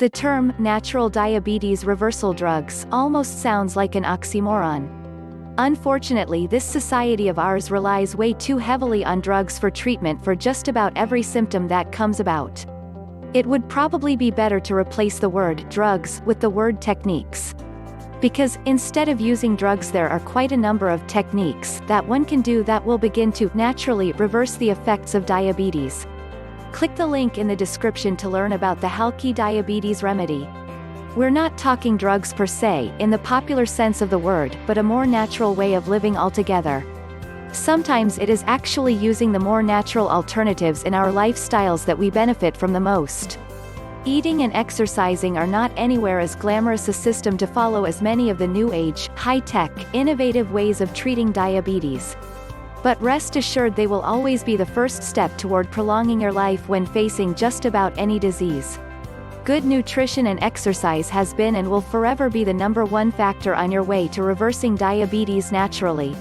The term, natural diabetes reversal drugs, almost sounds like an oxymoron. Unfortunately, this society of ours relies way too heavily on drugs for treatment for just about every symptom that comes about. It would probably be better to replace the word drugs with the word techniques. Because, instead of using drugs, there are quite a number of techniques that one can do that will begin to naturally reverse the effects of diabetes. Click the link in the description to learn about the Halki diabetes remedy. We're not talking drugs per se, in the popular sense of the word, but a more natural way of living altogether. Sometimes it is actually using the more natural alternatives in our lifestyles that we benefit from the most. Eating and exercising are not anywhere as glamorous a system to follow as many of the new age, high-tech, innovative ways of treating diabetes. But rest assured, they will always be the first step toward prolonging your life when facing just about any disease. Good nutrition and exercise has been and will forever be the #1 factor on your way to reversing diabetes naturally.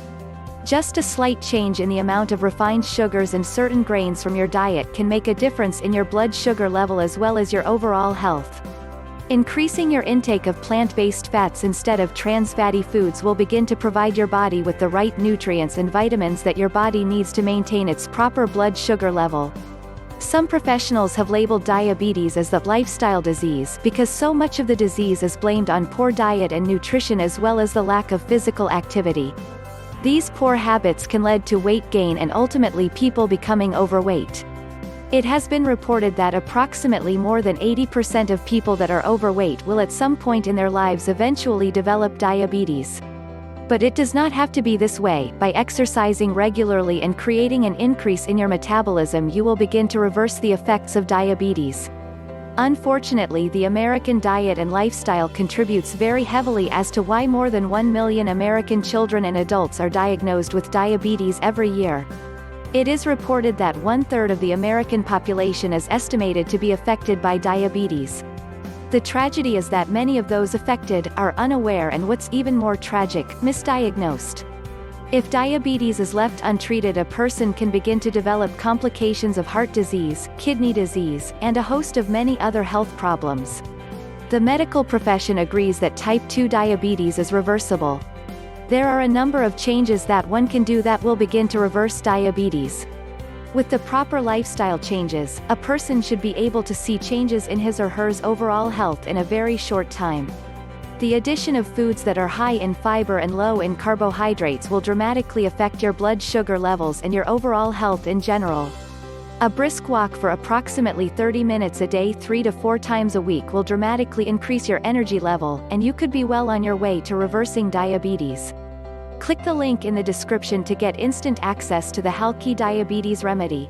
Just a slight change in the amount of refined sugars and certain grains from your diet can make a difference in your blood sugar level as well as your overall health. Increasing your intake of plant-based fats instead of trans fatty foods will begin to provide your body with the right nutrients and vitamins that your body needs to maintain its proper blood sugar level. Some professionals have labeled diabetes as the lifestyle disease because so much of the disease is blamed on poor diet and nutrition as well as the lack of physical activity. These poor habits can lead to weight gain and ultimately people becoming overweight. It has been reported that approximately more than 80% of people that are overweight will at some point in their lives eventually develop diabetes. But it does not have to be this way. By exercising regularly and creating an increase in your metabolism, you will begin to reverse the effects of diabetes. Unfortunately, the American diet and lifestyle contributes very heavily as to why more than 1 million American children and adults are diagnosed with diabetes every year. It is reported that 1/3 of the American population is estimated to be affected by diabetes. The tragedy is that many of those affected are unaware and, what's even more tragic, misdiagnosed. If diabetes is left untreated, a person can begin to develop complications of heart disease, kidney disease, and a host of many other health problems. The medical profession agrees that type 2 diabetes is reversible. There are a number of changes that one can do that will begin to reverse diabetes. With the proper lifestyle changes, a person should be able to see changes in his or her overall health in a very short time. The addition of foods that are high in fiber and low in carbohydrates will dramatically affect your blood sugar levels and your overall health in general. A brisk walk for approximately 30 minutes a day 3 to 4 times a week will dramatically increase your energy level, and you could be well on your way to reversing diabetes. Click the link in the description to get instant access to the Halki diabetes remedy.